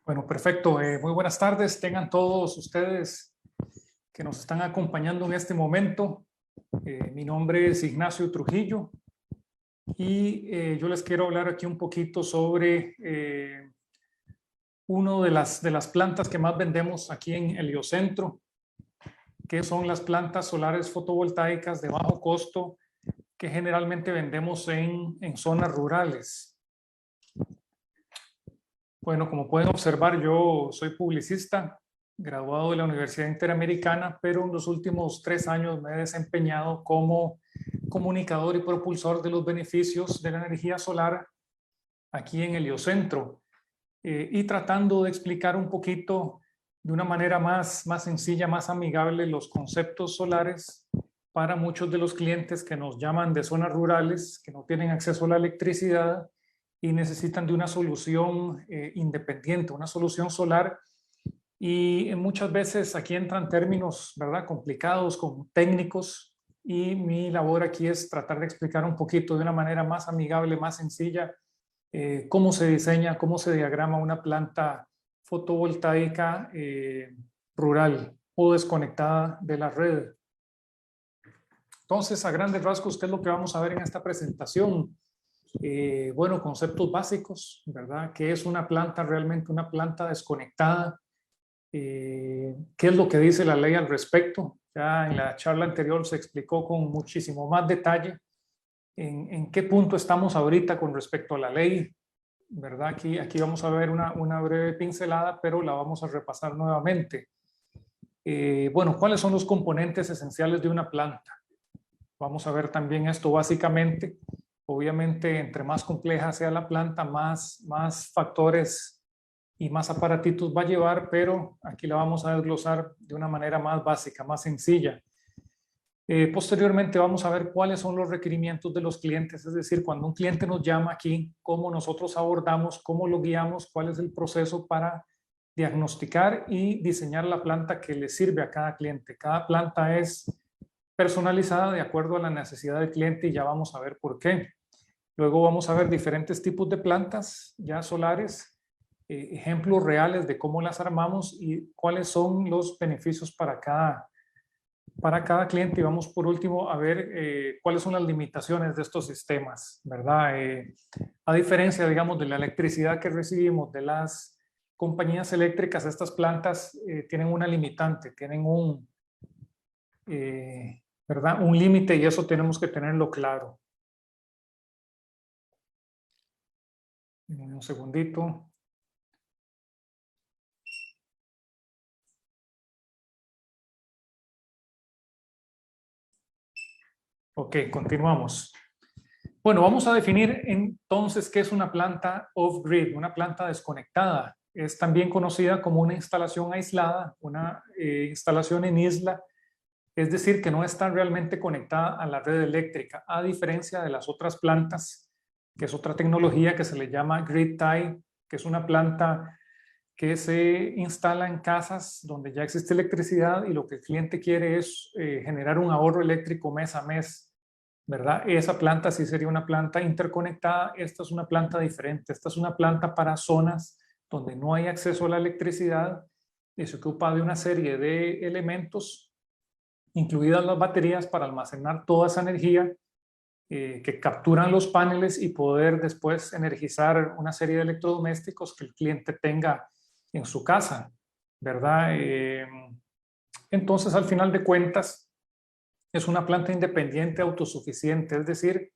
Bueno, perfecto. Muy buenas tardes. Tengan todos ustedes que nos están acompañando en este momento. Mi nombre es Ignacio Trujillo y yo les quiero hablar aquí un poquito sobre una de las plantas que más vendemos aquí en Heliocentro, que son las plantas solares fotovoltaicas de bajo costo que generalmente vendemos en zonas rurales. Bueno, como pueden observar, yo soy publicista, graduado de la Universidad Interamericana, pero en los últimos 3 años me he desempeñado como comunicador y propulsor de los beneficios de la energía solar aquí en Heliocentro, y tratando de explicar un poquito de una manera más sencilla, más amigable, los conceptos solares para muchos de los clientes que nos llaman de zonas rurales, que no tienen acceso a la electricidad y necesitan de una solución independiente, una solución solar. Y muchas veces aquí entran términos, ¿verdad?, complicados, con técnicos, y mi labor aquí es tratar de explicar un poquito de una manera más amigable, más sencilla, cómo se diseña, cómo se diagrama una planta fotovoltaica rural o desconectada de la red. Entonces, a grandes rasgos, ¿qué es lo que vamos a ver en esta presentación? Bueno, conceptos básicos, ¿verdad? ¿Qué es una planta realmente, una planta desconectada? ¿Qué es lo que dice la ley al respecto? Ya en la charla anterior se explicó con muchísimo más detalle en qué punto estamos ahorita con respecto a la ley, ¿verdad? Aquí vamos a ver una breve pincelada, pero la vamos a repasar nuevamente. Bueno, ¿cuáles son los componentes esenciales de una planta? Vamos a ver también esto básicamente. Obviamente, entre más compleja sea la planta, más factores y más aparatitos va a llevar, pero aquí la vamos a desglosar de una manera más básica, más sencilla. Posteriormente vamos a ver cuáles son los requerimientos de los clientes, es decir, cuando un cliente nos llama aquí, cómo nosotros abordamos, cómo lo guiamos, cuál es el proceso para diagnosticar y diseñar la planta que le sirve a cada cliente. Cada planta es personalizada de acuerdo a la necesidad del cliente y ya vamos a ver por qué. Luego vamos a ver diferentes tipos de plantas ya solares, ejemplos reales de cómo las armamos y cuáles son los beneficios para cada cliente. Y vamos por último a ver cuáles son las limitaciones de estos sistemas, ¿verdad? A diferencia, digamos, de la electricidad que recibimos de las compañías eléctricas, estas plantas tienen una limitante, tienen ¿verdad?, un límite, y eso tenemos que tenerlo claro. Un segundito. Ok, continuamos. Bueno, vamos a definir entonces qué es una planta off-grid, una planta desconectada. Es también conocida como una instalación aislada, una instalación en isla, es decir, que no está realmente conectada a la red eléctrica, a diferencia de las otras plantas, que es otra tecnología que se le llama grid tie, que es una planta que se instala en casas donde ya existe electricidad y lo que el cliente quiere es generar un ahorro eléctrico mes a mes, ¿verdad? Esa planta sí sería una planta interconectada. Esta es una planta diferente. Esta es una planta para zonas donde no hay acceso a la electricidad y se ocupa de una serie de elementos, incluidas las baterías, para almacenar toda esa energía que capturan los paneles y poder después energizar una serie de electrodomésticos que el cliente tenga en su casa, ¿verdad? Entonces, al final de cuentas, es una planta independiente, autosuficiente, es decir,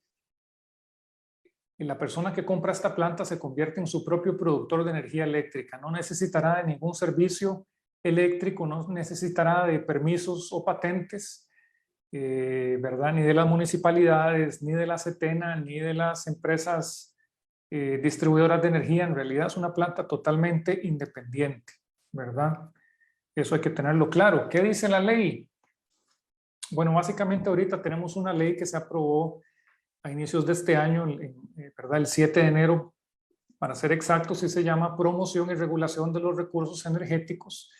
la persona que compra esta planta se convierte en su propio productor de energía eléctrica, no necesitará de ningún servicio eléctrico, no necesitará de permisos o patentes, ¿verdad? Ni de las municipalidades, ni de la CETENA, ni de las empresas distribuidoras de energía. En realidad es una planta totalmente independiente, ¿verdad? Eso hay que tenerlo claro. ¿Qué dice la ley? Bueno, básicamente ahorita tenemos una ley que se aprobó a inicios de este año, ¿verdad? El 7 de enero, para ser exactos, y se llama Promoción y Regulación de los Recursos Energéticos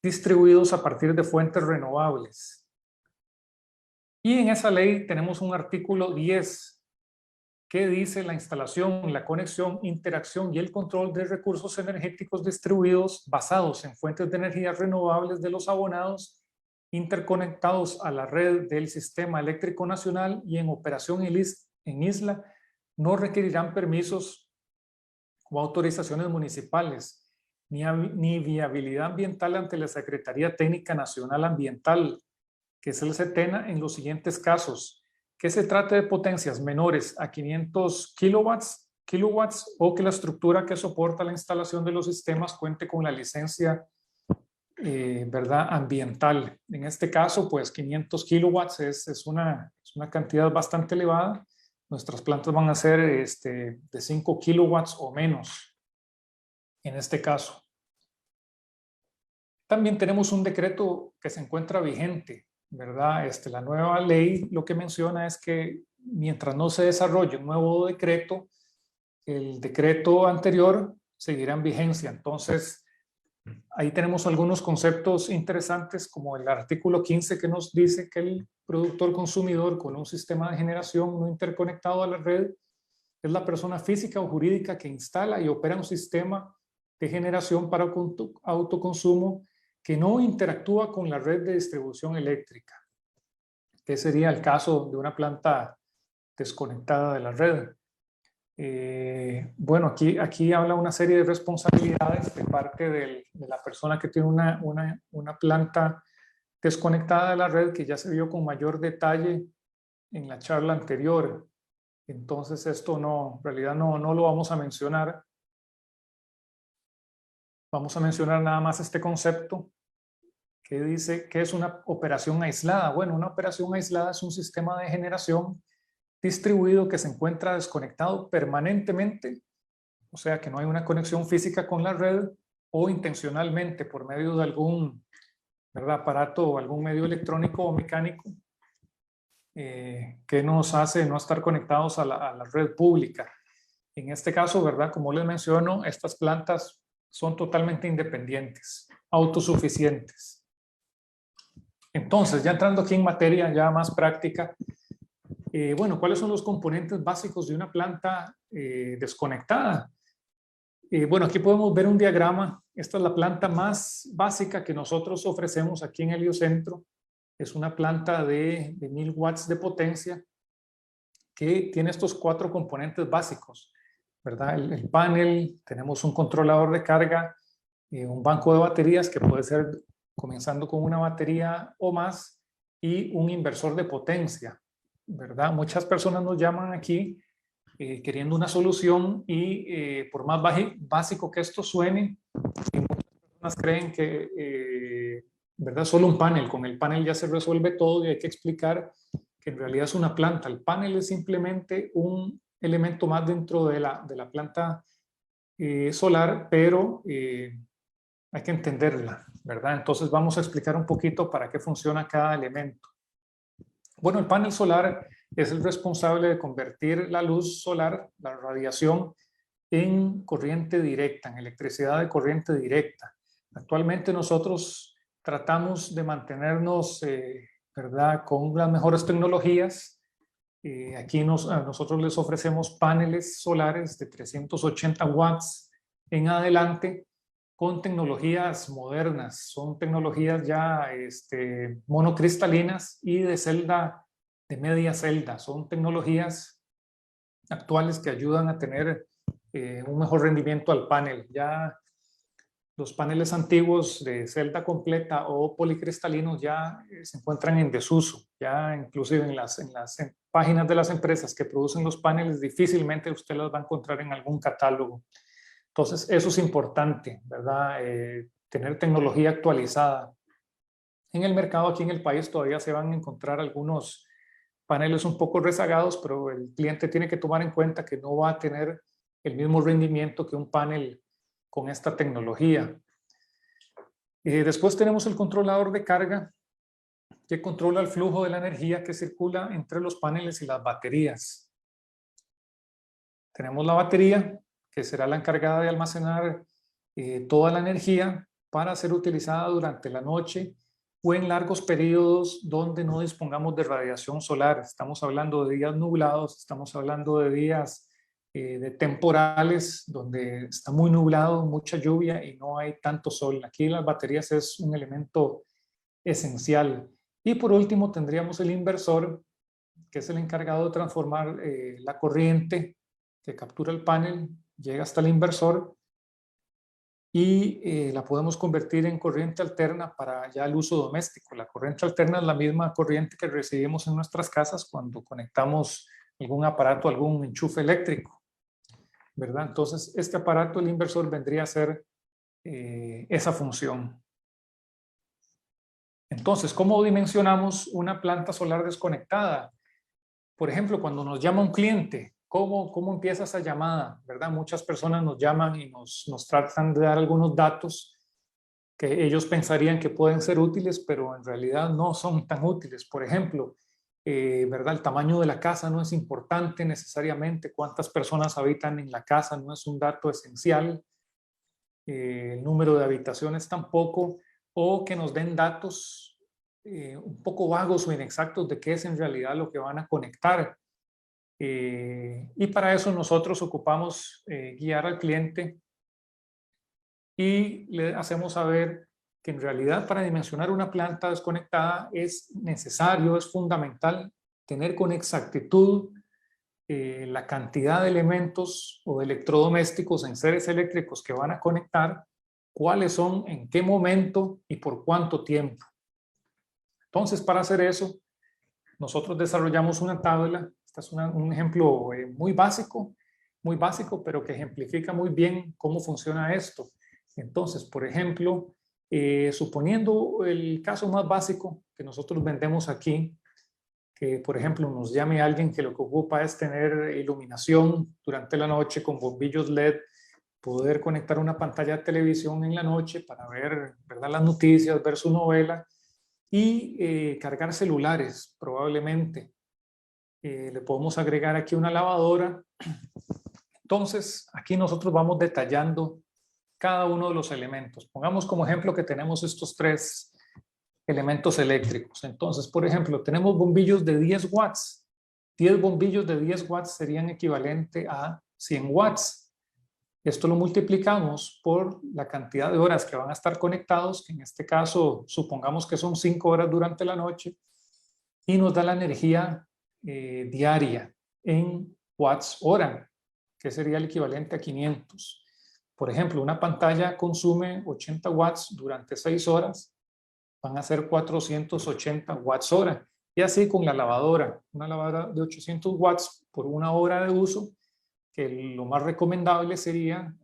distribuidos a partir de fuentes renovables. Y en esa ley tenemos un artículo 10 ¿Qué dice la instalación, la conexión, interacción y el control de recursos energéticos distribuidos basados en fuentes de energía renovables de los abonados interconectados a la red del Sistema Eléctrico Nacional y en operación en isla? No requerirán permisos o autorizaciones municipales, ni viabilidad ambiental ante la Secretaría Técnica Nacional Ambiental, que es el SETENA, en los siguientes casos: que se trate de potencias menores a 500 kilowatts o que la estructura que soporta la instalación de los sistemas cuente con la licencia ¿verdad? Ambiental. En este caso, pues 500 kilowatts es una cantidad bastante elevada. Nuestras plantas van a ser de 5 kilowatts o menos en este caso. También tenemos un decreto que se encuentra vigente, ¿verdad? La nueva ley lo que menciona es que mientras no se desarrolle un nuevo decreto, el decreto anterior seguirá en vigencia. Entonces, ahí tenemos algunos conceptos interesantes, como el artículo 15, que nos dice que el productor consumidor con un sistema de generación no interconectado a la red es la persona física o jurídica que instala y opera un sistema de generación para autoconsumo que no interactúa con la red de distribución eléctrica, que sería el caso de una planta desconectada de la red. Bueno, aquí habla una serie de responsabilidades de parte de la persona que tiene una planta desconectada de la red, que ya se vio con mayor detalle en la charla anterior. Entonces esto no, en realidad no lo vamos a mencionar. Vamos a mencionar nada más este concepto que dice que es una operación aislada. Bueno, una operación aislada es un sistema de generación distribuido que se encuentra desconectado permanentemente, o sea que no hay una conexión física con la red, o intencionalmente por medio de algún, ¿verdad?, aparato o algún medio electrónico o mecánico que nos hace no estar conectados a la red pública. En este caso, ¿verdad?, como les menciono, estas plantas son totalmente independientes, autosuficientes. Entonces, ya entrando aquí en materia ya más práctica, bueno, ¿cuáles son los componentes básicos de una planta desconectada? Bueno, aquí podemos ver un diagrama. Esta es la planta más básica que nosotros ofrecemos aquí en Heliocentro. Es una planta de 1000 watts de potencia que tiene estos 4 componentes básicos, ¿verdad? El panel, tenemos un controlador de carga, un banco de baterías que puede ser comenzando con una batería o más, y un inversor de potencia, ¿verdad? Muchas personas nos llaman aquí queriendo una solución y por más básico que esto suene, muchas personas creen que, ¿verdad?, solo un panel, con el panel ya se resuelve todo, y hay que explicar que en realidad es una planta. El panel es simplemente un elemento más dentro de la planta solar, pero hay que entenderla, ¿verdad? Entonces vamos a explicar un poquito para qué funciona cada elemento. Bueno, el panel solar es el responsable de convertir la luz solar, la radiación, en corriente directa, en electricidad de corriente directa. Actualmente nosotros tratamos de mantenernos, ¿verdad?, con las mejores tecnologías. Aquí a nosotros les ofrecemos paneles solares de 380 watts en adelante, con tecnologías modernas. Son tecnologías ya monocristalinas y de celda, de media celda. Son tecnologías actuales que ayudan a tener un mejor rendimiento al panel. Ya los paneles antiguos de celda completa o policristalinos ya se encuentran en desuso. Ya inclusive en las páginas de las empresas que producen los paneles difícilmente usted los va a encontrar en algún catálogo. Entonces eso es importante, ¿verdad? Tener tecnología actualizada. En el mercado aquí en el país todavía se van a encontrar algunos paneles un poco rezagados, pero el cliente tiene que tomar en cuenta que no va a tener el mismo rendimiento que un panel con esta tecnología. Después tenemos el controlador de carga, que controla el flujo de la energía que circula entre los paneles y las baterías. Tenemos la batería, que será la encargada de almacenar toda la energía para ser utilizada durante la noche o en largos periodos donde no dispongamos de radiación solar. Estamos hablando de días nublados, estamos hablando de días de temporales donde está muy nublado, mucha lluvia y no hay tanto sol. Aquí las baterías es un elemento esencial. Y por último tendríamos el inversor, que es el encargado de transformar la corriente que captura el panel, llega hasta el inversor y la podemos convertir en corriente alterna para ya el uso doméstico. La corriente alterna es la misma corriente que recibimos en nuestras casas cuando conectamos algún aparato, algún enchufe eléctrico, ¿verdad? Entonces, este aparato, el inversor, vendría a ser esa función. Entonces, ¿cómo dimensionamos una planta solar desconectada? Por ejemplo, cuando nos llama un cliente, ¿cómo empieza esa llamada? ¿Verdad? Muchas personas nos llaman y nos tratan de dar algunos datos que ellos pensarían que pueden ser útiles, pero en realidad no son tan útiles. Por ejemplo, ¿verdad? El tamaño de la casa no es importante necesariamente. Cuántas personas habitan en la casa no es un dato esencial. El número de habitaciones tampoco. O que nos den datos un poco vagos o inexactos de qué es en realidad lo que van a conectar. Y para eso nosotros ocupamos guiar al cliente y le hacemos saber que en realidad para dimensionar una planta desconectada es necesario, es fundamental tener con exactitud la cantidad de elementos o de electrodomésticos en seres eléctricos que van a conectar, cuáles son, en qué momento y por cuánto tiempo. Entonces, para hacer eso, nosotros desarrollamos una tabla. Este es un ejemplo muy básico, pero que ejemplifica muy bien cómo funciona esto. Entonces, por ejemplo, suponiendo el caso más básico que nosotros vendemos aquí, que por ejemplo nos llame alguien que lo que ocupa es tener iluminación durante la noche con bombillos LED, poder conectar una pantalla de televisión en la noche para ver, ¿verdad?, las noticias, ver su novela y cargar celulares probablemente. Le podemos agregar aquí una lavadora. Entonces, aquí nosotros vamos detallando cada uno de los elementos. Pongamos como ejemplo que tenemos estos 3 elementos eléctricos. Entonces, por ejemplo, tenemos bombillos de 10 watts. 10 bombillos de 10 watts serían equivalente a 100 watts. Esto lo multiplicamos por la cantidad de horas que van a estar conectados, que en este caso supongamos que son 5 horas durante la noche, y nos da la energía diaria en watts hora, que sería el equivalente a 500. Por ejemplo, una pantalla consume 80 watts durante 6 horas, van a ser 480 watts hora. Y así con la lavadora, una lavadora de 800 watts por 1 hora de uso, que lo más recomendable sería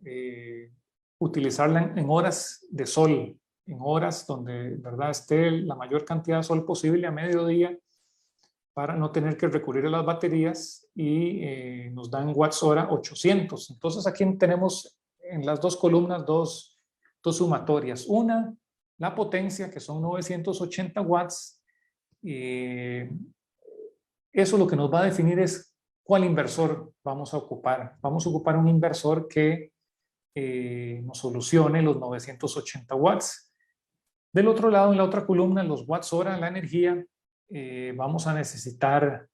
utilizarla en horas de sol, en horas donde, ¿verdad?, esté la mayor cantidad de sol posible a mediodía, para no tener que recurrir a las baterías, y nos dan watts hora 800. Entonces aquí tenemos en las 2 columnas dos sumatorias. Una, la potencia, que son 980 watts. Eso lo que nos va a definir es cuál inversor vamos a ocupar. Vamos a ocupar un inversor que nos solucione los 980 watts. Del otro lado, en la otra columna, los watts hora, la energía, vamos a necesitar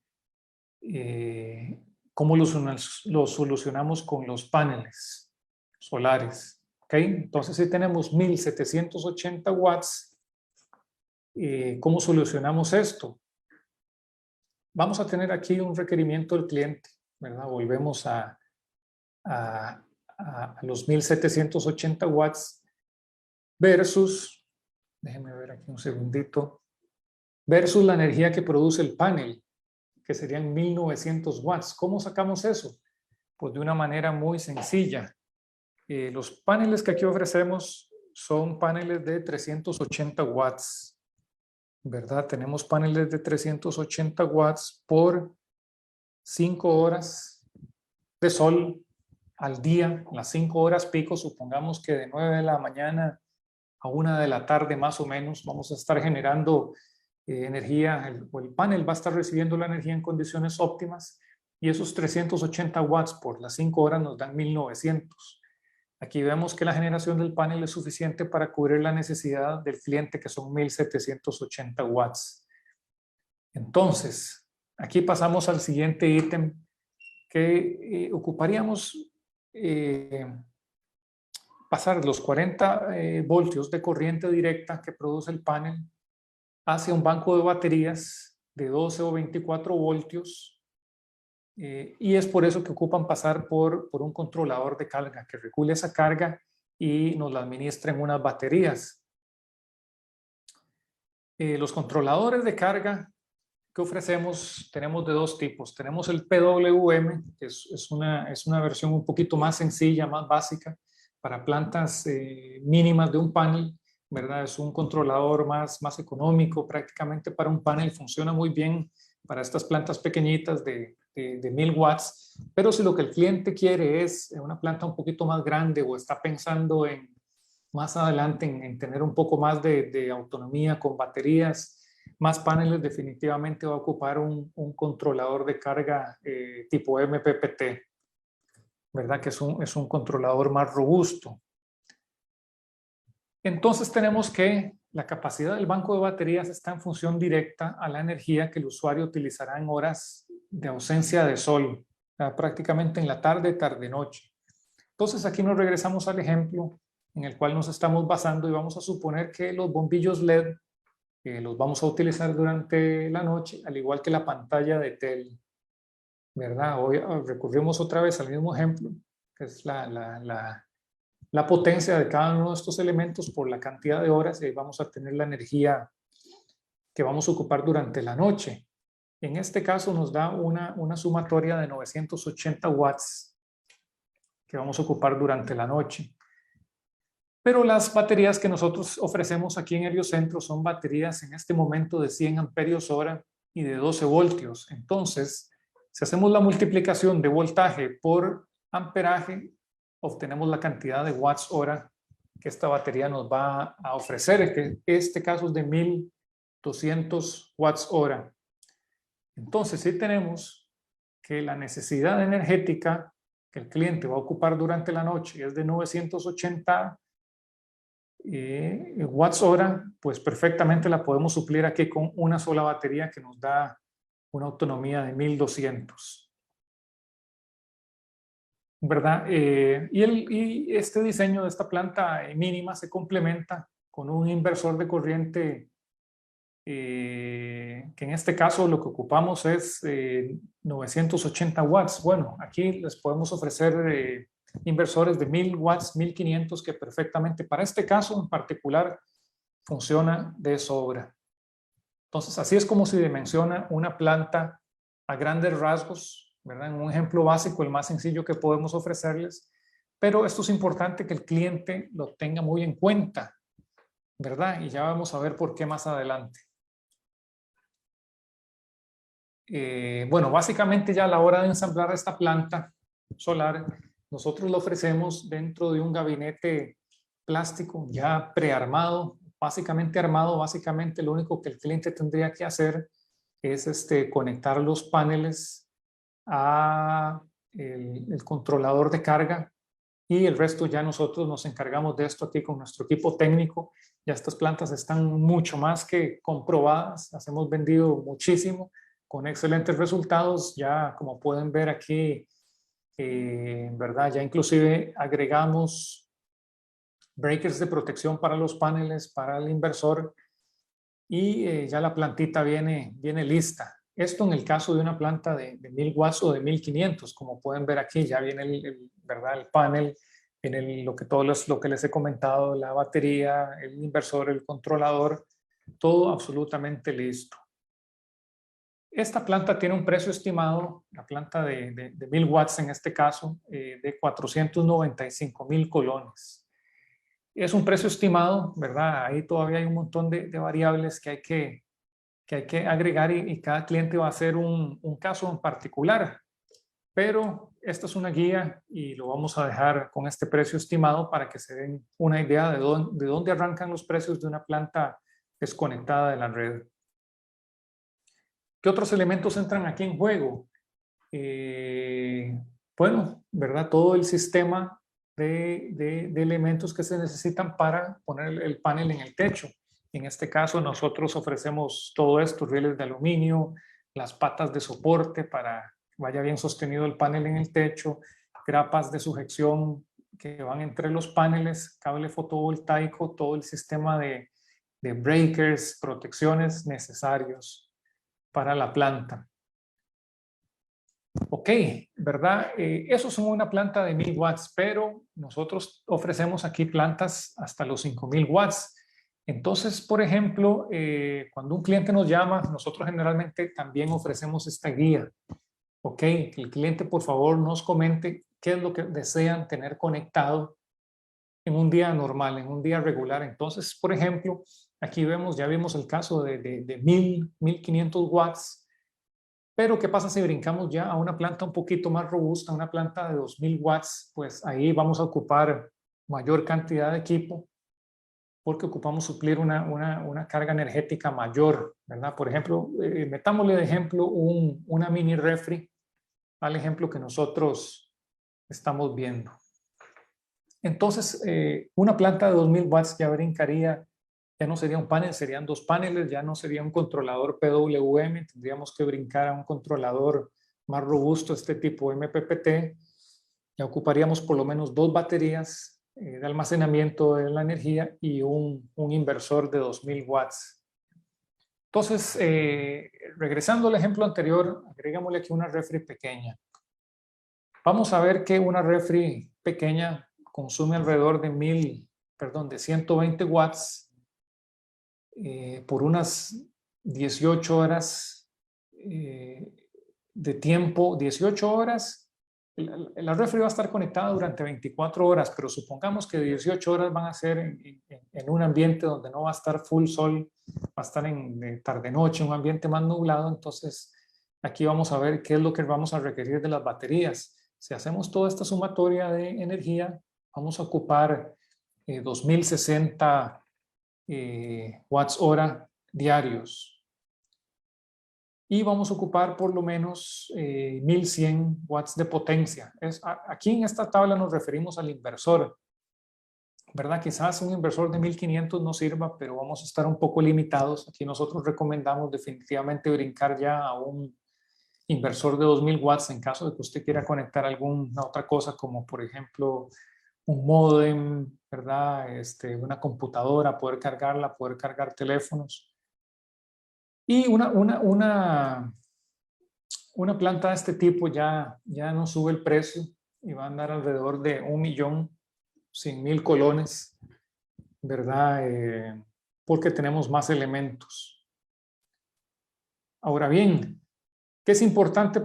cómo lo solucionamos con los paneles solares. ¿Okay? Entonces, si tenemos 1780 watts, ¿cómo solucionamos esto? Vamos a tener aquí un requerimiento del cliente, ¿verdad? Volvemos a los 1780 watts versus, déjenme ver aquí un segundito, versus la energía que produce el panel, que serían 1900 watts. ¿Cómo sacamos eso? Pues de una manera muy sencilla. Los paneles que aquí ofrecemos son paneles de 380 watts, ¿verdad? Tenemos paneles de 380 watts por 5 horas de sol al día. Las 5 horas pico, supongamos que de 9 de la mañana a 1 de la tarde más o menos, vamos a estar generando energía, el panel va a estar recibiendo la energía en condiciones óptimas, y esos 380 watts por las 5 horas nos dan 1900. Aquí vemos que la generación del panel es suficiente para cubrir la necesidad del cliente, que son 1780 watts. Entonces, aquí pasamos al siguiente ítem que ocuparíamos pasar los 40 voltios de corriente directa que produce el panel hacia un banco de baterías de 12 o 24 voltios. Y es por eso que ocupan pasar por un controlador de carga que regule esa carga y nos la administra en unas baterías. Los controladores de carga que ofrecemos tenemos de dos tipos. Tenemos el PWM, que es una versión un poquito más sencilla, más básica, para plantas mínimas de un panel, ¿verdad? Es un controlador más económico, prácticamente para un panel funciona muy bien para estas plantas pequeñitas de 1000 watts, pero si lo que el cliente quiere es una planta un poquito más grande o está pensando en más adelante en tener un poco más de autonomía con baterías, más paneles, definitivamente va a ocupar un controlador de carga tipo MPPT, ¿verdad? Que es un controlador más robusto. Entonces tenemos que la capacidad del banco de baterías está en función directa a la energía que el usuario utilizará en horas de ausencia de sol, prácticamente en la tarde, tarde-noche. Entonces aquí nos regresamos al ejemplo en el cual nos estamos basando y vamos a suponer que los bombillos LED los vamos a utilizar durante la noche, al igual que la pantalla de tele, ¿verdad? Hoy recurrimos otra vez al mismo ejemplo, que es la potencia de cada uno de estos elementos por la cantidad de horas, y ahí vamos a tener la energía que vamos a ocupar durante la noche. En este caso nos da una sumatoria de 980 watts que vamos a ocupar durante la noche. Pero las baterías que nosotros ofrecemos aquí en Heliocentro son baterías en este momento de 100 amperios hora y de 12 voltios. Entonces, si hacemos la multiplicación de voltaje por amperaje, obtenemos la cantidad de watts hora que esta batería nos va a ofrecer, que en este caso es de 1200 watts hora. Entonces, si tenemos que la necesidad energética que el cliente va a ocupar durante la noche es de 980 watts hora, pues perfectamente la podemos suplir aquí con una sola batería que nos da una autonomía de 1200. ¿Verdad? Y este diseño de esta planta mínima se complementa con un inversor de corriente que en este caso lo que ocupamos es 980 watts. Bueno, aquí les podemos ofrecer inversores de 1000 watts, 1500, que perfectamente para este caso en particular funciona de sobra. Entonces, así es como se dimensiona una planta a grandes rasgos, ¿verdad? En un ejemplo básico, el más sencillo que podemos ofrecerles, pero esto es importante que el cliente lo tenga muy en cuenta, ¿verdad? Y ya vamos a ver por qué más adelante. Bueno, básicamente ya a la hora de ensamblar esta planta solar, nosotros lo ofrecemos dentro de un gabinete plástico ya prearmado, básicamente armado. Básicamente lo único que el cliente tendría que hacer es conectar los paneles a el controlador de carga, y el resto ya nosotros nos encargamos de esto aquí con nuestro equipo técnico. Ya estas plantas están mucho más que comprobadas, las hemos vendido muchísimo con excelentes resultados. Ya como pueden ver aquí, ¿verdad? Ya inclusive agregamos breakers de protección para los paneles, para el inversor, y ya la plantita viene lista. Esto en el caso de una planta de 1000 watts o de 1500, como pueden ver aquí, ya viene ¿verdad? El panel, viene lo que les he comentado, la batería, el inversor, el controlador, todo absolutamente listo. Esta planta tiene un precio estimado, la planta de 1000 watts en este caso, de 495,000 colones. Es un precio estimado, ¿verdad? Ahí todavía hay un montón de variables que hay que agregar, y cada cliente va a hacer un caso en particular. Pero esta es una guía y lo vamos a dejar con este precio estimado para que se den una idea de dónde arrancan los precios de una planta desconectada de la red. ¿Qué otros elementos entran aquí en juego? Bueno, ¿verdad? Todo el sistema de elementos que se necesitan para poner el panel en el techo. En este caso nosotros ofrecemos todo esto, rieles de aluminio, las patas de soporte para que vaya bien sostenido el panel en el techo, grapas de sujeción que van entre los paneles, cable fotovoltaico, todo el sistema de breakers, protecciones necesarios para la planta. Ok, ¿verdad? Eso son una planta de 1000 watts, pero nosotros ofrecemos aquí plantas hasta los 5000 watts. Entonces, por ejemplo, cuando un cliente nos llama, nosotros generalmente también ofrecemos esta guía. Ok, que el cliente por favor nos comente qué es lo que desean tener conectado en un día normal, en un día regular. Entonces, por ejemplo, aquí vemos, ya vimos el caso de 1500 watts. Pero, ¿qué pasa si brincamos ya a una planta un poquito más robusta, una planta de 2000 watts? Pues ahí vamos a ocupar mayor cantidad de equipo porque ocupamos suplir una carga energética mayor, ¿verdad? Por ejemplo, metámosle de ejemplo una mini refri al ejemplo que nosotros estamos viendo. Entonces, una planta de 2000 watts ya brincaría, ya no sería un panel, serían dos paneles, ya no sería un controlador PWM, tendríamos que brincar a un controlador más robusto, este tipo MPPT, ya ocuparíamos por lo menos dos baterías de almacenamiento de la energía y un inversor de 2000 watts. Entonces, regresando al ejemplo anterior, agregámosle aquí una refri pequeña. Vamos a ver que una refri pequeña consume alrededor de 120 watts por unas 18 horas de tiempo, 18 horas. La refri va a estar conectada durante 24 horas, pero supongamos que 18 horas van a ser en un ambiente donde no va a estar full sol, va a estar en tarde-noche, un ambiente más nublado. Entonces, aquí vamos a ver qué es lo que vamos a requerir de las baterías. Si hacemos toda esta sumatoria de energía, vamos a ocupar 2060 watts hora diarios. Y vamos a ocupar por lo menos 1100 watts de potencia. Aquí en esta tabla nos referimos al inversor, ¿verdad? Quizás un inversor de 1500 no sirva, pero vamos a estar un poco limitados. Aquí nosotros recomendamos definitivamente brincar ya a un inversor de 2000 watts en caso de que usted quiera conectar alguna otra cosa, como por ejemplo un módem, ¿verdad? Una computadora, poder cargarla, poder cargar teléfonos. Y una planta de este tipo ya no sube el precio y va a andar alrededor de 1.100.000 colones, ¿verdad? Porque tenemos más elementos. Ahora bien, ¿qué es importante?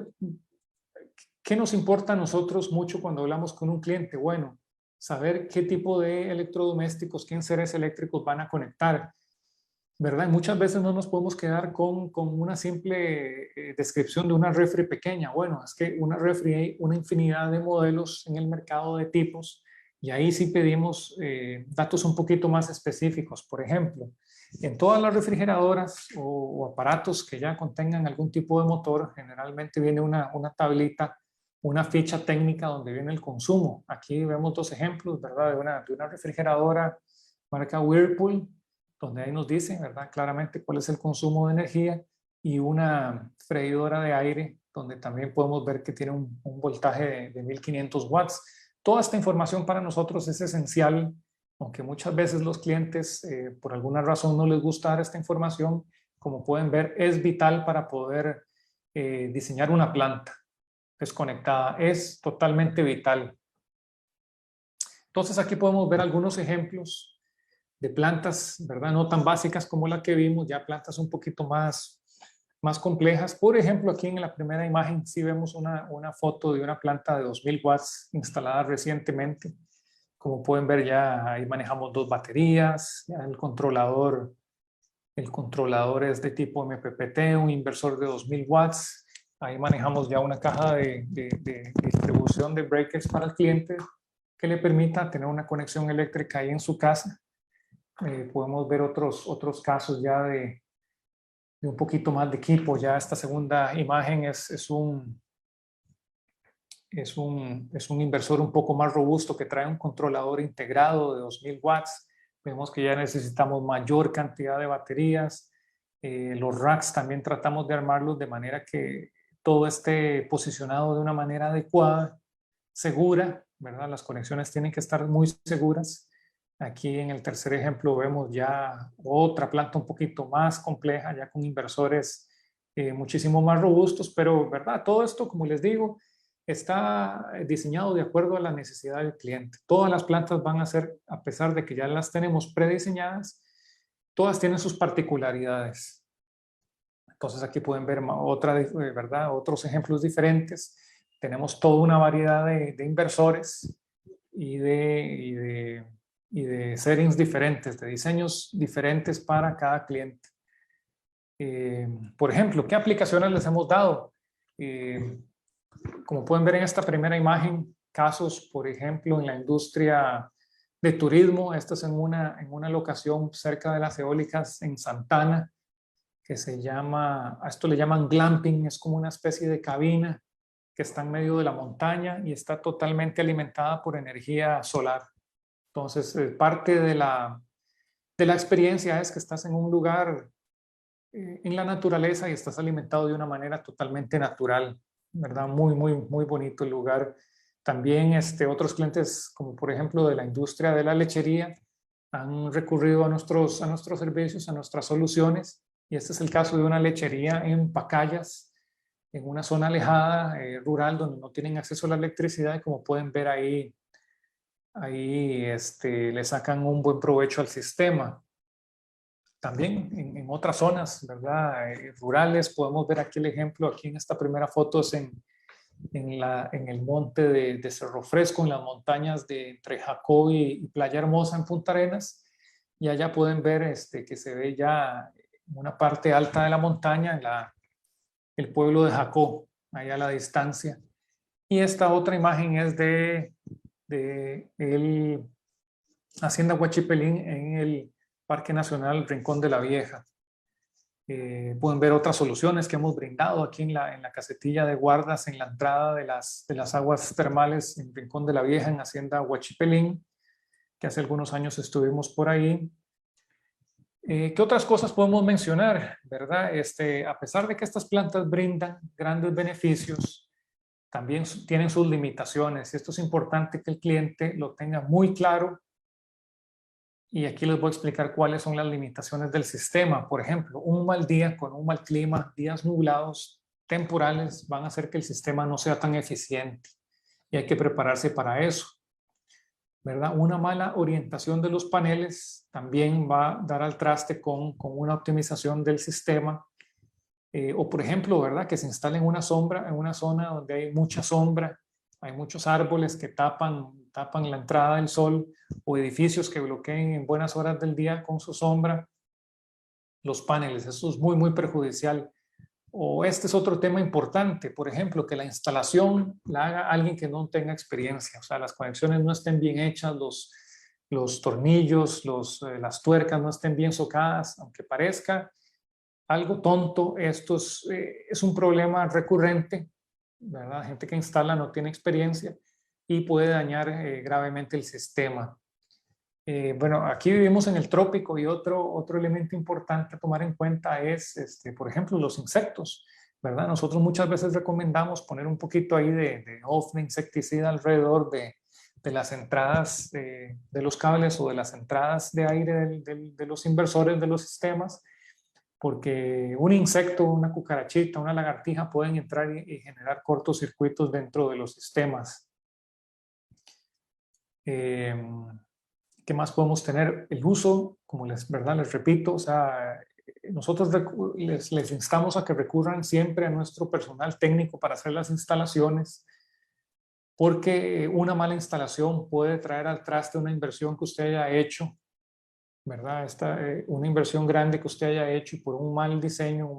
¿Qué nos importa a nosotros mucho cuando hablamos con un cliente? Bueno, saber qué tipo de electrodomésticos, qué enseres eléctricos van a conectar, ¿verdad? Muchas veces no nos podemos quedar con una simple descripción de una refri pequeña. Bueno, es que una refri hay una infinidad de modelos en el mercado de tipos y ahí sí pedimos datos un poquito más específicos. Por ejemplo, en todas las refrigeradoras o aparatos que ya contengan algún tipo de motor, generalmente viene una tablita, una ficha técnica donde viene el consumo. Aquí vemos dos ejemplos, ¿verdad? De una refrigeradora marca Whirlpool, donde ahí nos dice, ¿verdad? Claramente cuál es el consumo de energía, y una freidora de aire, donde también podemos ver que tiene un voltaje de 1500 watts. Toda esta información para nosotros es esencial, aunque muchas veces los clientes por alguna razón no les gusta dar esta información. Como pueden ver, es vital para poder diseñar una planta desconectada, es totalmente vital. Entonces aquí podemos ver algunos ejemplos de plantas, ¿verdad? No tan básicas como la que vimos, ya plantas un poquito más complejas. Por ejemplo, aquí en la primera imagen sí vemos una foto de una planta de 2000 watts instalada recientemente. Como pueden ver, ya ahí manejamos dos baterías, ya el controlador es de tipo MPPT, un inversor de 2000 watts. Ahí manejamos ya una caja de distribución de breakers para el cliente que le permita tener una conexión eléctrica ahí en su casa. Podemos ver otros casos ya de un poquito más de equipo. Ya esta segunda imagen es un es un inversor un poco más robusto que trae un controlador integrado de 2000 watts. Vemos que ya necesitamos mayor cantidad de baterías. Los racks también tratamos de armarlos de manera que todo esté posicionado de una manera adecuada, segura, ¿verdad? Las conexiones tienen que estar muy seguras. Aquí en el tercer ejemplo vemos ya otra planta un poquito más compleja, ya con inversores muchísimo más robustos, pero ¿verdad? Todo esto, como les digo, está diseñado de acuerdo a la necesidad del cliente. Todas las plantas van a ser, a pesar de que ya las tenemos prediseñadas, todas tienen sus particularidades. Entonces aquí pueden ver ¿verdad? Otros ejemplos diferentes. Tenemos toda una variedad de inversores y de settings diferentes, de diseños diferentes para cada cliente. Por ejemplo, ¿qué aplicaciones les hemos dado? Como pueden ver en esta primera imagen, casos, por ejemplo, en la industria de turismo. Esto es en una locación cerca de las eólicas en Santana, que se llama, a esto le llaman glamping, es como una especie de cabina que está en medio de la montaña y está totalmente alimentada por energía solar. Entonces, parte de la experiencia es que estás en un lugar en la naturaleza y estás alimentado de una manera totalmente natural, ¿verdad? Muy, muy, muy bonito el lugar. También otros clientes, como por ejemplo de la industria de la lechería, han recurrido a nuestros servicios, a nuestras soluciones. Y este es el caso de una lechería en Pacayas, en una zona alejada, rural, donde no tienen acceso a la electricidad. Y como pueden ver ahí le sacan un buen provecho al sistema. También en otras zonas, ¿verdad? Rurales, podemos ver aquí el ejemplo, aquí en esta primera foto es en el monte de Cerro Fresco, en las montañas de entre Jacó y Playa Hermosa en Punta Arenas. Y allá pueden ver que se ve ya en una parte alta de la montaña, el pueblo de Jacó, allá a la distancia. Y esta otra imagen es de el Hacienda Huachipelín en el Parque Nacional Rincón de la Vieja. Pueden ver otras soluciones que hemos brindado aquí en la casetilla de guardas en la entrada de las aguas termales en Rincón de la Vieja, en Hacienda Huachipelín, que hace algunos años estuvimos por ahí. ¿Qué otras cosas podemos mencionar? ¿Verdad? A pesar de que estas plantas brindan grandes beneficios, también tienen sus limitaciones. Esto es importante que el cliente lo tenga muy claro. Y aquí les voy a explicar cuáles son las limitaciones del sistema. Por ejemplo, un mal día con un mal clima, días nublados, temporales, van a hacer que el sistema no sea tan eficiente. Y hay que prepararse para eso, ¿verdad? Una mala orientación de los paneles también va a dar al traste con una optimización del sistema. O por ejemplo, ¿verdad? Que se instale en una zona donde hay mucha sombra, hay muchos árboles que tapan la entrada del sol, o edificios que bloqueen en buenas horas del día con su sombra los paneles. Eso es muy, muy perjudicial. O este es otro tema importante, por ejemplo, que la instalación la haga alguien que no tenga experiencia, o sea, las conexiones no estén bien hechas, los tornillos, las tuercas no estén bien socadas, aunque parezca algo tonto, esto es un problema recurrente, ¿verdad? Gente que instala no tiene experiencia y puede dañar gravemente el sistema. Bueno, aquí vivimos en el trópico y otro elemento importante a tomar en cuenta es, por ejemplo, los insectos, ¿verdad? Nosotros muchas veces recomendamos poner un poquito ahí de insecticida alrededor de las entradas de los cables o de las entradas de aire de los inversores de los sistemas, porque un insecto, una cucarachita, una lagartija pueden entrar y generar cortocircuitos dentro de los sistemas. ¿Qué más podemos tener? El uso, como ¿verdad? Les repito, o sea, nosotros les instamos a que recurran siempre a nuestro personal técnico para hacer las instalaciones, porque una mala instalación puede traer al traste una inversión que usted haya hecho, ¿verdad? Una inversión grande que usted haya hecho y por un mal diseño,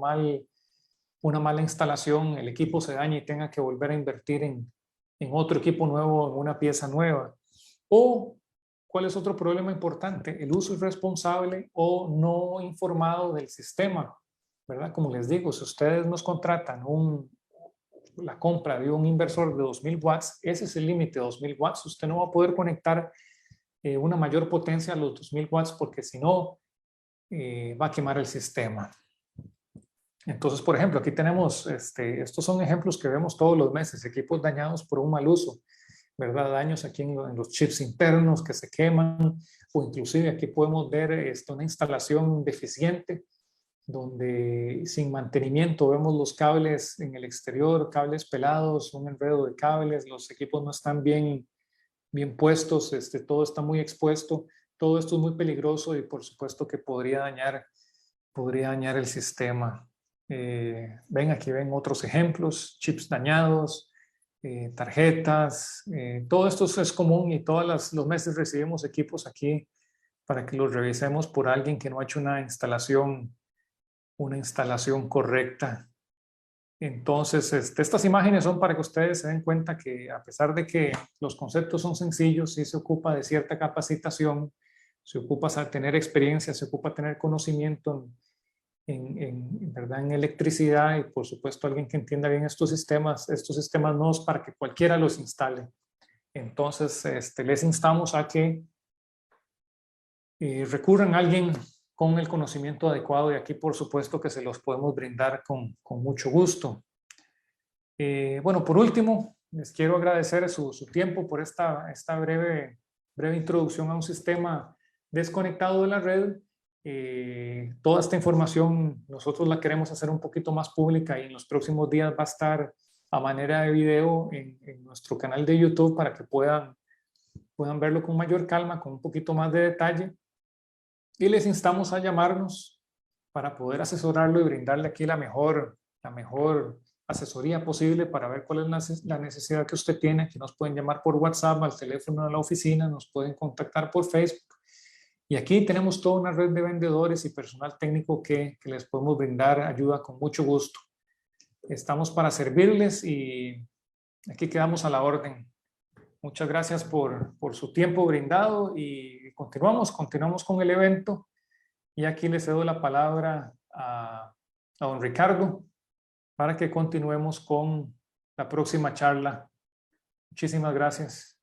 una mala instalación, el equipo se daña y tenga que volver a invertir en otro equipo nuevo, en una pieza nueva. O, ¿cuál es otro problema importante? El uso irresponsable o no informado del sistema, ¿verdad? Como les digo, si ustedes nos contratan la compra de un inversor de 2000 watts, ese es el límite de 2000 watts. Usted no va a poder conectar una mayor potencia a los 2000 watts porque si no va a quemar el sistema. Entonces, por ejemplo, aquí tenemos, estos son ejemplos que vemos todos los meses, equipos dañados por un mal uso, ¿verdad? Daños aquí en los chips internos que se queman, o inclusive aquí podemos ver una instalación deficiente, donde sin mantenimiento vemos los cables en el exterior, cables pelados, un enredo de cables, los equipos no están bien puestos, todo está muy expuesto, todo esto es muy peligroso y por supuesto que podría dañar el sistema. Ven, aquí ven otros ejemplos, chips dañados, tarjetas, todo esto es común y todos los meses recibimos equipos aquí para que los revisemos por alguien que no ha hecho una instalación correcta. Entonces, estas imágenes son para que ustedes se den cuenta que a pesar de que los conceptos son sencillos, sí se ocupa de cierta capacitación, se ocupa tener experiencia, se ocupa tener conocimiento ¿verdad? En electricidad y por supuesto alguien que entienda bien estos sistemas no es para que cualquiera los instale. Entonces, les instamos a que recurran a alguien con el conocimiento adecuado y aquí por supuesto que se los podemos brindar con mucho gusto. Bueno, por último, les quiero agradecer su tiempo por esta breve introducción a un sistema desconectado de la red. Toda esta información nosotros la queremos hacer un poquito más pública y en los próximos días va a estar a manera de video en nuestro canal de YouTube para que puedan verlo con mayor calma, con un poquito más de detalle. Y les instamos a llamarnos para poder asesorarlo y brindarle aquí la mejor asesoría posible para ver cuál es la necesidad que usted tiene. Aquí nos pueden llamar por WhatsApp, al teléfono de la oficina, nos pueden contactar por Facebook. Y aquí tenemos toda una red de vendedores y personal técnico que les podemos brindar ayuda con mucho gusto. Estamos para servirles y aquí quedamos a la orden. Muchas gracias por su tiempo brindado y continuamos con el evento. Y aquí le cedo la palabra a don Ricardo para que continuemos con la próxima charla. Muchísimas gracias.